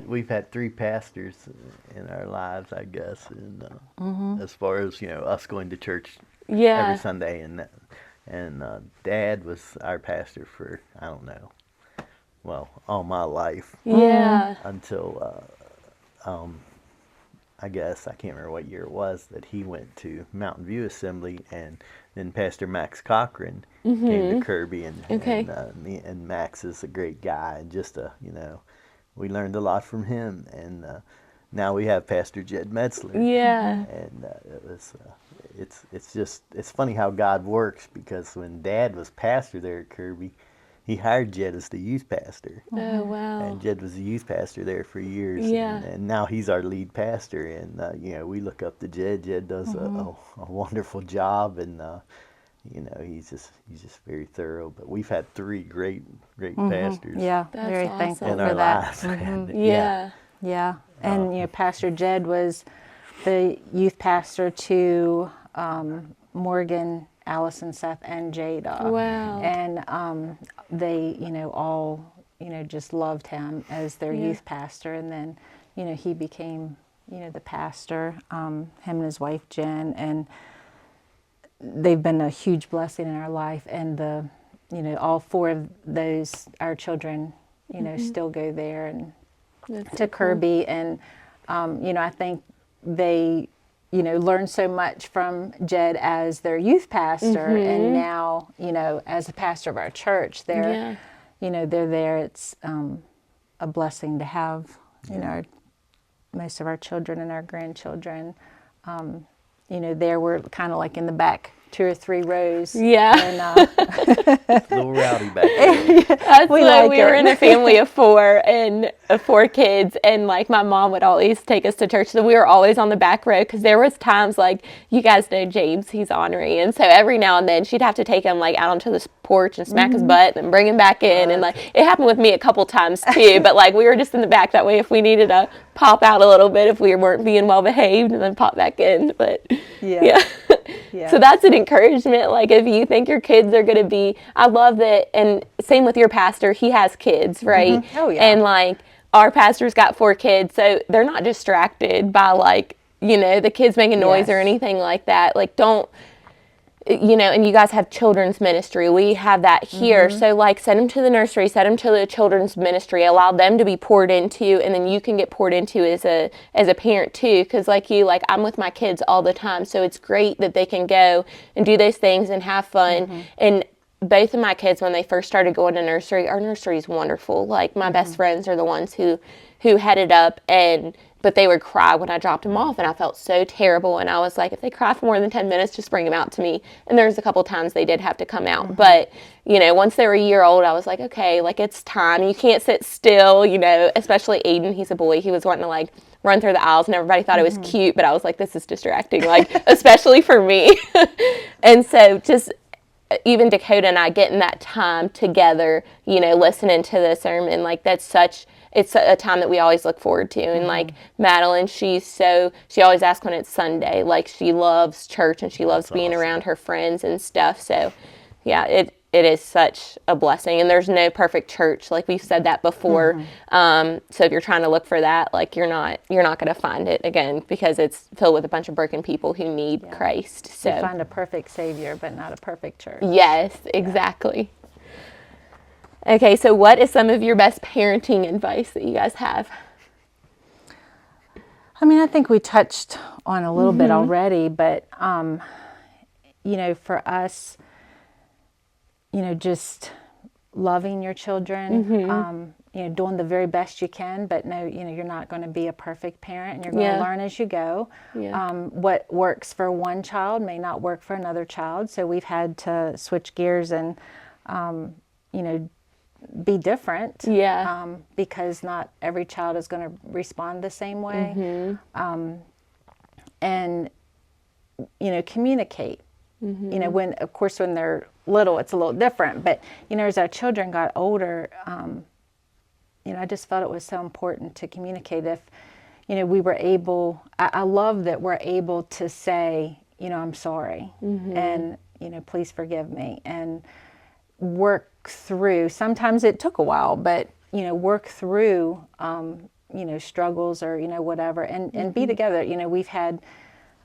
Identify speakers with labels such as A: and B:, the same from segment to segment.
A: We've had three pastors in our lives, I guess, and as far as us going to church every
B: Yeah.
A: Sunday, and Dad was our pastor for I don't know, well, all my life
B: Yeah.
A: until I guess I can't remember what year it was that he went to Mountain View Assembly, and then Pastor Max Cochran came to Kirby, and
B: Okay.
A: Max is a great guy, and just we learned a lot from him, and now we have Pastor Jed Metzler,
B: Yeah.
A: and it's funny how God works, because when Dad was pastor there at Kirby, he hired Jed as the youth pastor.
B: Oh,
A: And
B: wow.
A: Jed was the youth pastor there for years,
B: Yeah.
A: and now he's our lead pastor. And we look up to Jed. Jed does a wonderful job, and he's just very thorough. But we've had three great pastors
C: Yeah,
B: That's
C: very thankful
A: in
B: awesome.
A: our
C: for that.
A: lives. And,
B: Yeah.
C: Yeah, and Pastor Jed was the youth pastor to Morgan, Allison, Seth, and Jada.
B: Wow.
C: And they, all, just loved him as their
B: Yeah.
C: youth pastor. And then, he became, the pastor, him and his wife, Jen. And they've been a huge blessing in our life. And all four of those, our children, still go there and
B: That's
C: to
B: so cool.
C: Kirby. And, I think they, learn so much from Jed as their youth pastor. And now, as a pastor of our church,
B: Yeah.
C: they're there. It's a blessing to have, most of our children and our grandchildren, there we're kind of like in the back 2 or 3 rows.
B: Yeah.
C: And
A: a little rowdy back there.
B: That's
C: We
B: like
C: like
B: we were
C: it.
B: in a family of 4 and 4 kids, and like my mom would always take us to church, so we were always on the back row, because there was times, like, you guys know James, he's ornery, and so every now and then she'd have to take him like out onto this porch and smack his butt and bring him back in, and like it happened with me a couple times too, but like we were just in the back that way if we needed to pop out a little bit if we weren't being well behaved, and then pop back in. But
C: Yeah. Yeah.
B: So that's an encouragement. Like, if you think your kids are going to be, I love that. And same with your pastor, he has kids, right?
C: Oh, yeah.
B: And like, our pastor's got 4 kids, so they're not distracted by like, the kids making noise or
C: Yes.
B: anything like that. Like, don't, and you guys have children's ministry. We have that here. So like, send them to the nursery, send them to the children's ministry, allow them to be poured into, and then you can get poured into as a parent too. Because like I'm with my kids all the time, so it's great that they can go and do those things and have fun. And both of my kids, when they first started going to nursery, our nursery is wonderful. Like, my best friends are the ones who headed up, but they would cry when I dropped them off, and I felt so terrible. And I was like, if they cry for more than 10 minutes, just bring them out to me. And there's a couple times they did have to come out. But, once they were a year old, I was like, okay, like, it's time. You can't sit still, especially Aiden. He's a boy. He was wanting to, like, run through the aisles, and everybody thought it was cute. But I was like, this is distracting, like, especially for me. And so just even Dakota and I getting that time together, listening to the sermon, like, it's a time that we always look forward to. And like Madeline, she always asks when it's Sunday. Like, she loves church and she loves being around her friends and stuff. So yeah, it is such a blessing. And there's no perfect church. Like, we've said that before. So if you're trying to look for that, like, you're not going to find it again, because it's filled with a bunch of broken people who need Christ. So
C: You find a perfect Savior, but not a perfect church.
B: yes, exactly. Okay, so what is some of your best parenting advice that you guys have?
C: I mean, I think we touched on a little bit already, but, for us, just loving your children, doing the very best you can, but no, you're not going to be a perfect parent, and you're going to learn as you go.
B: Yeah.
C: What works for one child may not work for another child, so we've had to switch gears and, be different.
B: Yeah.
C: Because not every child is going to respond the same way. And, communicate. When, of course, when they're little, it's a little different. But, as our children got older, I just felt it was so important to communicate. If, we were able, I love that we're able to say, I'm sorry, and, please forgive me, and work through. Sometimes it took a while, but work through struggles or, whatever, and be together. We've had,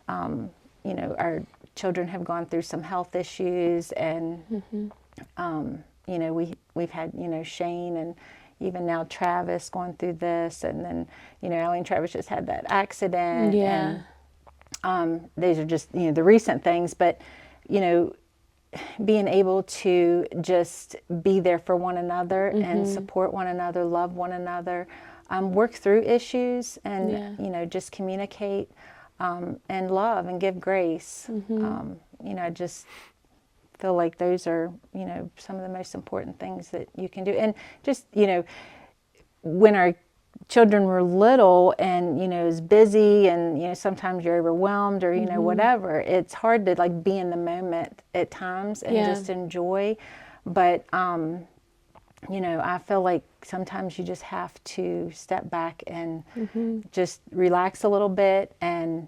C: our children have gone through some health issues, and, we've had, Shane and even now Travis going through this, and then, Ellie and Travis just had that accident.
B: Yeah.
C: And these are just, the recent things, but, being able to just be there for one another and support one another, love one another, work through issues, and, just communicate, and love and give grace. I just feel like those are, some of the most important things that you can do. And just, when our children were little and, is busy and, sometimes you're overwhelmed or, whatever, it's hard to like be in the moment at times and just enjoy. But, I feel like sometimes you just have to step back and just relax a little bit and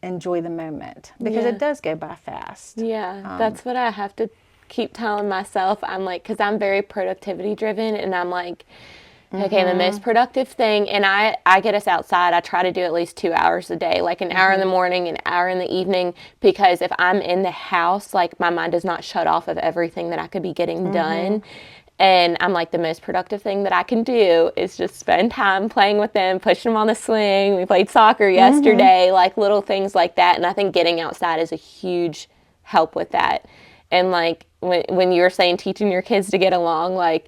C: enjoy the moment, because it does go by fast.
B: Yeah, that's what I have to keep telling myself. I'm like, because I'm very productivity driven, and I'm like, okay, the most productive thing, and I get us outside. I try to do at least 2 hours a day, like an hour in the morning, an hour in the evening, because if I'm in the house, like my mind does not shut off of everything that I could be getting done. And I'm like, the most productive thing that I can do is just spend time playing with them, pushing them on the swing. We played soccer yesterday, like little things like that. And I think getting outside is a huge help with that. And like when you were saying teaching your kids to get along, like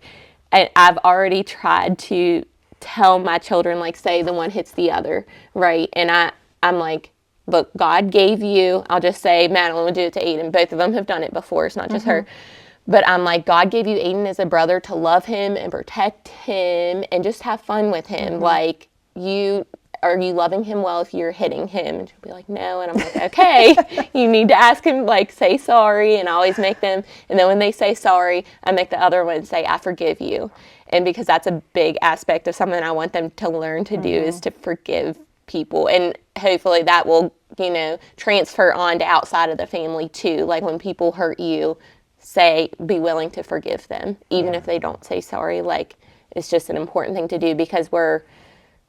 B: I've already tried to tell my children, like say the one hits the other, right? And I'm like, look, God gave you, I'll just say Madeline would do it to Aiden. Both of them have done it before. It's not just her. But I'm like, God gave you Aiden as a brother to love him and protect him and just have fun with him. Like, are you loving him well if you're hitting him? And she'll be like, no. And I'm like, okay, you need to ask him, like, say sorry. And I always make them. And then when they say sorry, I make the other one say, I forgive you. And because that's a big aspect of something I want them to learn to do is to forgive people. And hopefully that will, transfer on to outside of the family too. Like when people hurt you, be willing to forgive them, even if they don't say sorry. Like, it's just an important thing to do, because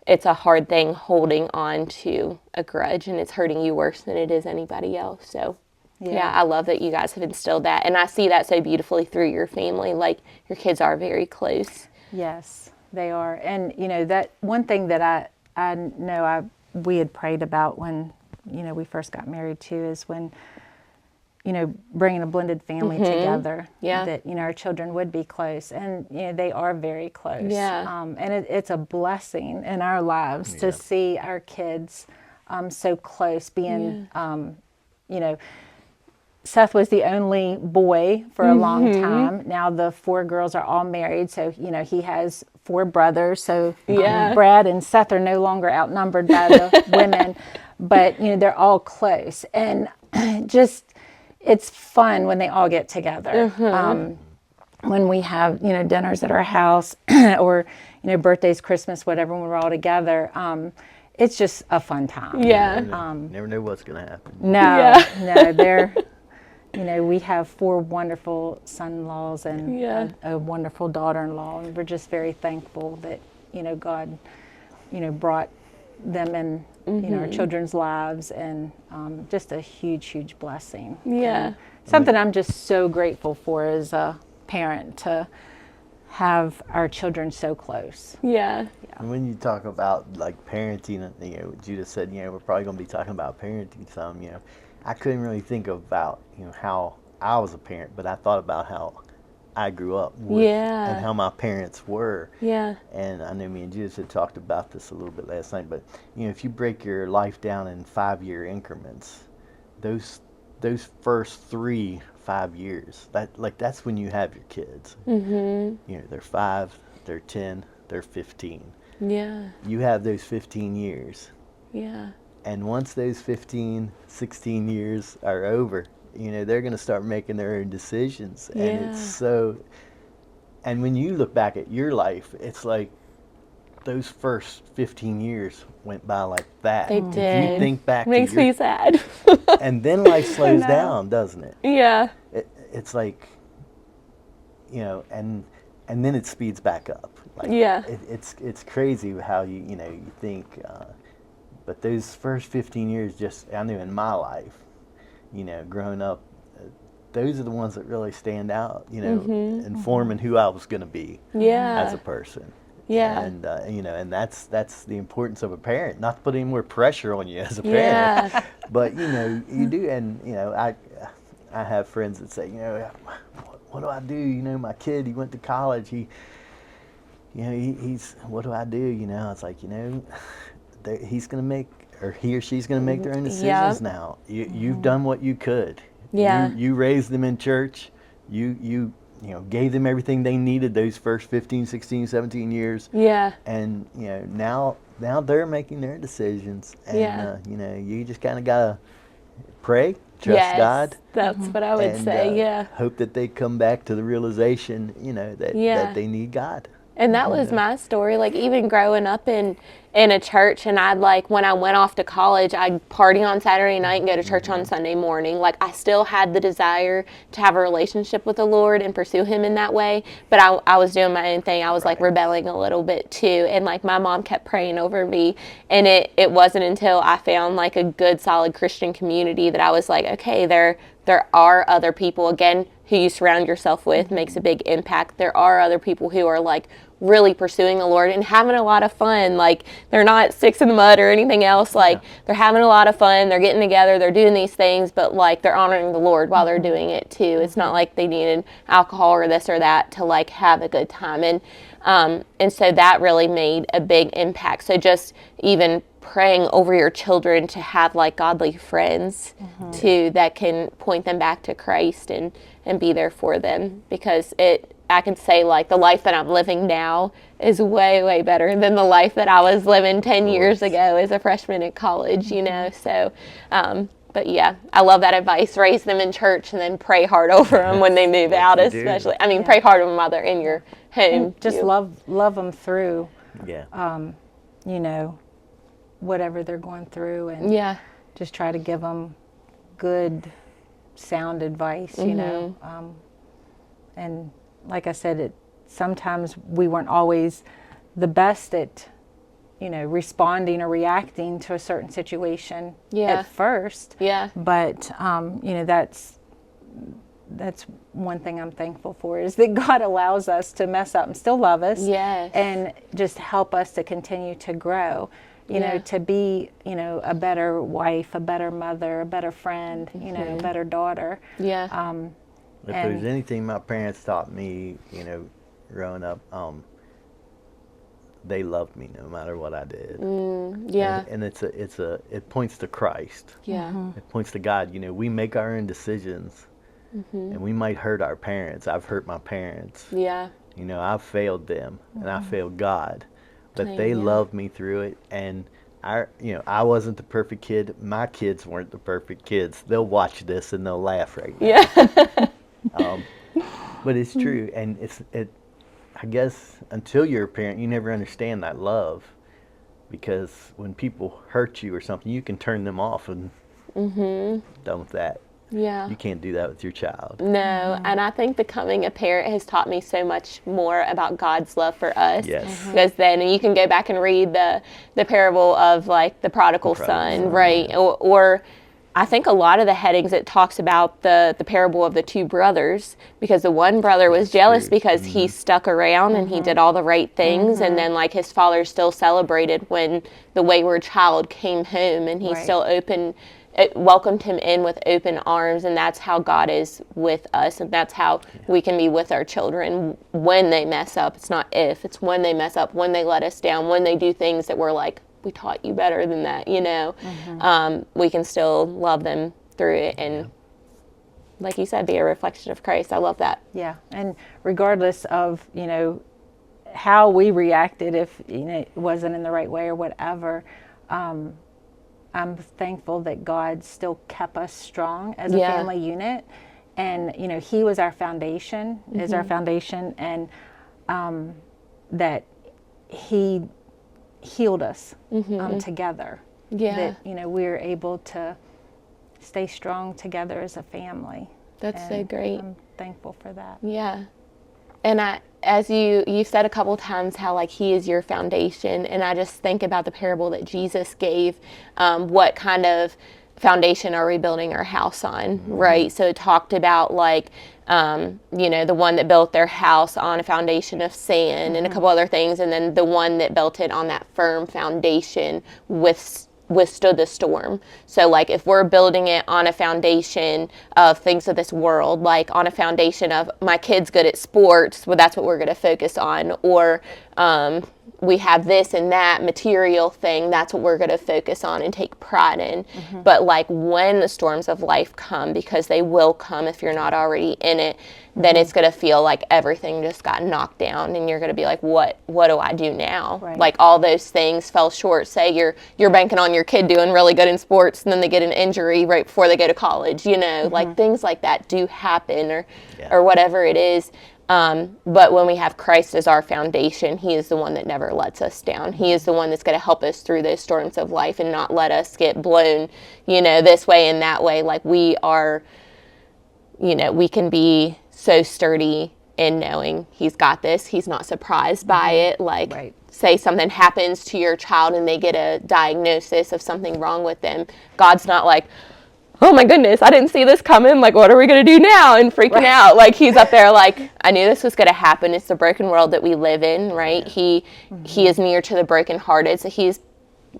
B: it's a hard thing holding on to a grudge, and it's hurting you worse than it is anybody else. So I love that you guys have instilled that, and I see that so beautifully through your family. Like, your kids are very close.
C: Yes, they are. And that one thing that I know we had prayed about when we first got married too, is when bringing a blended family together, that, our children would be close, and, they are very close. And it's a blessing in our lives to see our kids so close, being, Seth was the only boy for a long time. Now the 4 girls are all married, so, he has 4 brothers, so Brad and Seth are no longer outnumbered by the women, but, they're all close, and just, it's fun when they all get together. When we have, dinners at our house or, birthdays, Christmas, whatever, when we're all together, it's just a fun time.
A: Never know what's going to happen.
C: No, they're, we have 4 wonderful son-in-laws and a wonderful daughter-in-law, and we're just very thankful that, God, brought them in, our children's lives, and just a huge, huge blessing. And something I'm just so grateful for as a parent, to have our children so close.
A: And when you talk about like parenting, Judith said, we're probably going to be talking about parenting some. I couldn't really think about how I was a parent, but I thought about how I grew up with and how my parents were. And I know me and Judith had talked about this a little bit last night, but if you break your life down in 5-year increments, those first 5 years, that's when you have your kids. They're 5, they're 10, they're 15. You have those 15 years. And once those 15, 16 years are over, they're going to start making their own decisions. And it's so, and when you look back at your life, it's like those first 15 years went by like that.
B: They did.
A: If you think back,
B: makes me sad.
A: And then life slows down, doesn't it? It's like, and and then it speeds back up. Like,
B: Yeah.
A: It's crazy how you think, but those first 15 years, just I knew in my life, growing up, those are the ones that really stand out, in forming who I was going to be
B: Yeah.
A: as a person.
B: Yeah.
A: And and that's the importance of a parent. Not to put any more pressure on you as a
B: Yeah.
A: parent, but you do. And I have friends that say, what do I do? My kid, he went to college. He's what do I do? It's like he's gonna make, or he or she's gonna make their own decisions now. You've done what you could.
B: Yeah.
A: You raised them in church. You gave them everything they needed those first 15, 16, 17 years.
B: Yeah.
A: And now they're making their decisions. And you just kind of gotta pray, trust
B: Yes,
A: God.
B: That's what I would
A: and,
B: say. Yeah.
A: Hope that they come back to the realization, that they need God.
B: And that was my story. Like, even growing up in a church, and I'd like, when I went off to college, I'd party on Saturday night and go to church on Sunday morning. Like, I still had the desire to have a relationship with the Lord and pursue Him in that way. But I was doing my own thing. I was like rebelling a little bit too. And like, my mom kept praying over me. And it wasn't until I found like a good, solid Christian community that I was like, okay, there are other people, again, who you surround yourself with makes a big impact. There are other people who are like really pursuing the Lord and having a lot of fun. Like, they're not sticks in the mud or anything else. Like, they're having a lot of fun. They're getting together. They're doing these things, but like, they're honoring the Lord while they're doing it too. It's not like they needed alcohol or this or that to like have a good time. And so that really made a big impact. So just even praying over your children to have like godly friends too, that can point them back to Christ and be there for them, because I can say like the life that I'm living now is way, way better than the life that I was living 10 years ago as a freshman in college, so but yeah, I love that advice. Raise them in church and then pray hard over them when they move out, especially. I mean, pray hard over them while they're in your home.
C: And just love them through, whatever they're going through, and just try to give them good, sound advice, and like I said, sometimes we weren't always the best at, responding or reacting to a certain situation at first.
B: Yeah.
C: But, that's one thing I'm thankful for, is that God allows us to mess up and still love us.
B: Yes.
C: And just help us to continue to grow, to be, a better wife, a better mother, a better friend, a better daughter.
B: Yeah.
A: If there's anything my parents taught me, growing up, they loved me no matter what I did.
B: Yeah.
A: And it points to Christ.
B: Yeah.
A: It points to God. We make our own decisions, and we might hurt our parents. I've hurt my parents.
B: Yeah.
A: I've failed them, and I failed God, but they loved me through it. And I wasn't the perfect kid. My kids weren't the perfect kids. They'll watch this and they'll laugh right now.
B: Yeah.
A: But it's true, and I guess until you're a parent, you never understand that love, because when people hurt you or something, you can turn them off and done with that.
B: Yeah.
A: You can't do that with your child.
B: No, and I think becoming a parent has taught me so much more about God's love for us.
A: Yes.
B: Because then you can go back and read the parable of like the prodigal son, right?
A: Yeah.
B: Or I think a lot of the headings, it talks about the parable of the two brothers, because the one brother was jealous because he stuck around and he did all the right things, and then like his father still celebrated when the wayward child came home, and he still welcomed him in with open arms. And that's how God is with us, and that's how we can be with our children when they mess up. It's not if, it's when they mess up, when they let us down, when they do things that we're like, we taught you better than that, we can still love them through it, and like you said, be a reflection of Christ. I love that.
C: Yeah, and regardless of, how we reacted, if, it wasn't in the right way or whatever, I'm thankful that God still kept us strong as a family unit, and, He was our foundation, is our foundation, and that He healed us together.
B: Yeah.
C: That, we're able to stay strong together as a family.
B: That's so great.
C: I'm thankful for that.
B: Yeah. And as you've said a couple times how like he is your foundation, and I just think about the parable that Jesus gave. What kind of foundation are we building our house on, right? So it talked about like the one that built their house on a foundation of sand and a couple other things, and then the one that built it on that firm foundation withstood the storm. So like if we're building it on a foundation of things of this world, like on a foundation of my kid's good at sports, well, that's what we're going to focus on, or we have this and that material thing, that's what we're going to focus on and take pride in. But like when the storms of life come, because they will come if you're not already in it, then it's going to feel like everything just got knocked down, and you're going to be like, what do I do now?
C: Right.
B: Like all those things fell short. Say you're banking on your kid doing really good in sports, and then they get an injury right before they go to college, like things like that do happen, or whatever it is. But when we have Christ as our foundation, he is the one that never lets us down. He is the one that's going to help us through those storms of life and not let us get blown, this way and that way. Like we are, we can be so sturdy in knowing he's got this. He's not surprised by it. Like,
C: Right.
B: say something happens to your child and they get a diagnosis of something wrong with them. God's not like, oh my goodness, I didn't see this coming. Like, what are we going to do now? And freaking out. Like, he's up there like, I knew this was going to happen. It's the broken world that we live in, right? He is near to the brokenhearted. So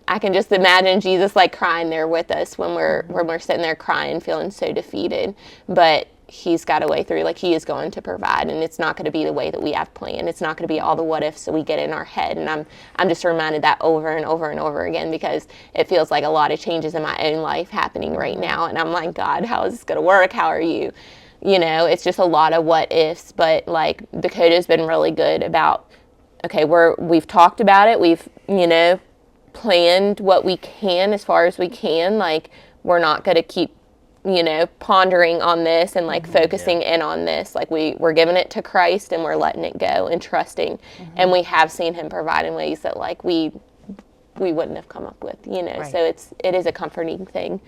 B: I can just imagine Jesus like crying there with us when we're sitting there crying, feeling so defeated. But he's got a way through. Like, he is going to provide, and it's not going to be the way that we have planned. It's not going to be all the what ifs that we get in our head. And I'm just reminded that over and over and over again, because it feels like a lot of changes in my own life happening right now. And I'm like, God, how is this going to work? How are you? It's just a lot of what ifs. But like Dakota's been really good about, okay, we've talked about it. We've, planned what we can as far as we can. Like, we're not going to keep pondering on this and like focusing in on this. Like we're giving it to Christ and we're letting it go and trusting. And we have seen him provide in ways that like we wouldn't have come up with,
C: Right.
B: So it is a comforting thing.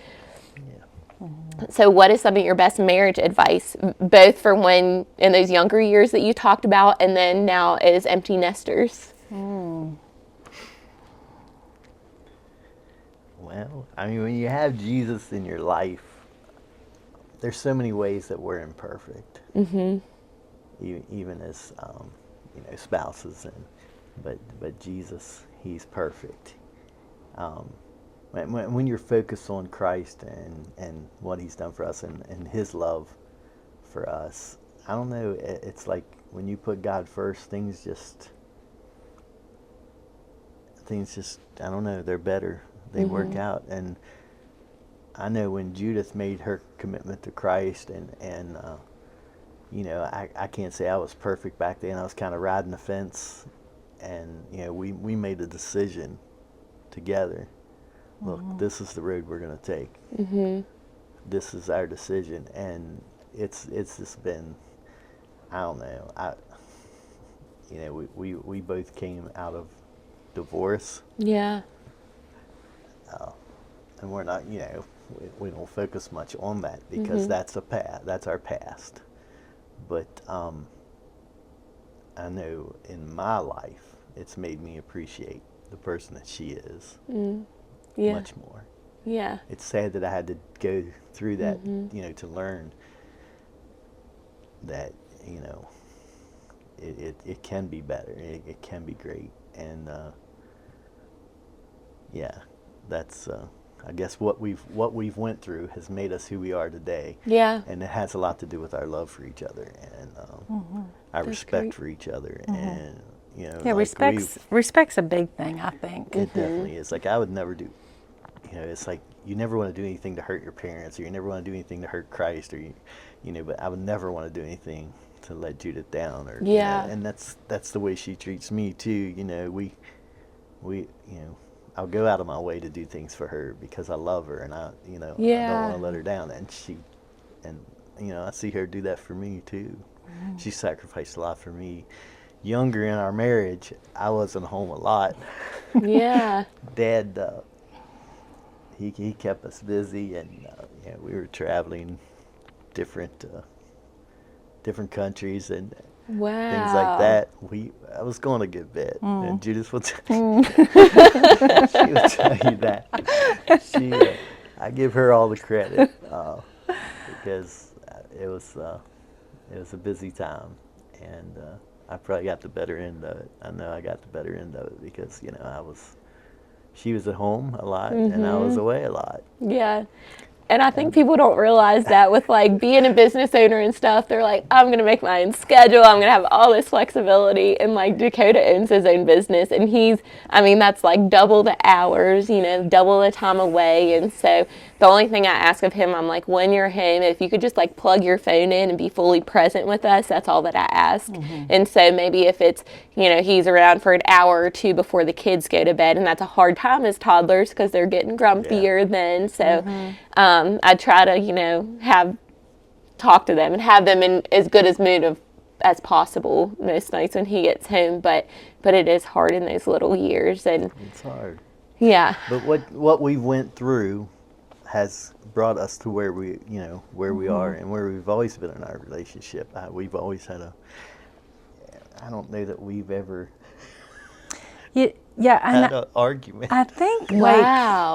B: So what is some of your best marriage advice, both for when in those younger years that you talked about and then now as empty nesters?
A: Well, I mean, when you have Jesus in your life, there's so many ways that we're imperfect, even as spouses, but Jesus, he's perfect. When you're focused on Christ and what he's done for us and his love for us, I don't know. It's like when you put God first, things just I don't know. They're better. They work out. And I know when Judith made her commitment to Christ, and I can't say I was perfect back then. I was kind of riding the fence, and we made a decision together. Look, this is the road we're going to take. This is our decision, and it's just been, I don't know. We both came out of divorce.
B: Yeah.
A: And we're not, we don't focus much on that because that's our past. But I know in my life, it's made me appreciate the person that she is much more.
B: Yeah.
A: It's sad that I had to go through that, to learn that, it can be better. It can be great. And that's I guess what we've went through has made us who we are today.
B: Yeah.
A: And it has a lot to do with our love for each other and our
B: That's
A: respect
B: great.
A: for each other. And
C: Respect's a big thing, I think.
A: it definitely is. Like, I would never do, it's like you never want to do anything to hurt your parents, or you never want to do anything to hurt Christ, or but I would never want to do anything to let Judith down, or and that's the way she treats me too. We I'll go out of my way to do things for her because I love her, and I don't want to let her down. And I see her do that for me too. She sacrificed a lot for me. Younger in our marriage, I wasn't home a lot.
B: Yeah.
A: Dad, he kept us busy, and we were traveling different countries, and
B: Wow.
A: things like that, I was going to get bit. And Judith will she will tell you that. I give her all the credit because it was a busy time, and I probably got the better end of it. I know I got the better end of it because she was at home a lot and I was away a lot.
B: Yeah. And I think people don't realize that with like being a business owner and stuff, they're like, I'm going to make my own schedule. I'm going to have all this flexibility. And like Dakota owns his own business and that's like double the hours, double the time away. And so the only thing I ask of him, I'm like, when you're home, if you could just like plug your phone in and be fully present with us, that's all that I ask. And so maybe if it's, he's around for an hour or two before the kids go to bed, and that's a hard time as toddlers because they're getting grumpier then. So I try to, talk to them and have them in as good as mood as possible most nights when he gets home. But it is hard in those little years, and
A: it's hard.
B: Yeah.
A: But what we went through has brought us to where we are and where we've always been in our relationship. We've always had I don't know that we've ever
C: Yeah, and
A: had an argument.
C: I think
B: Wow.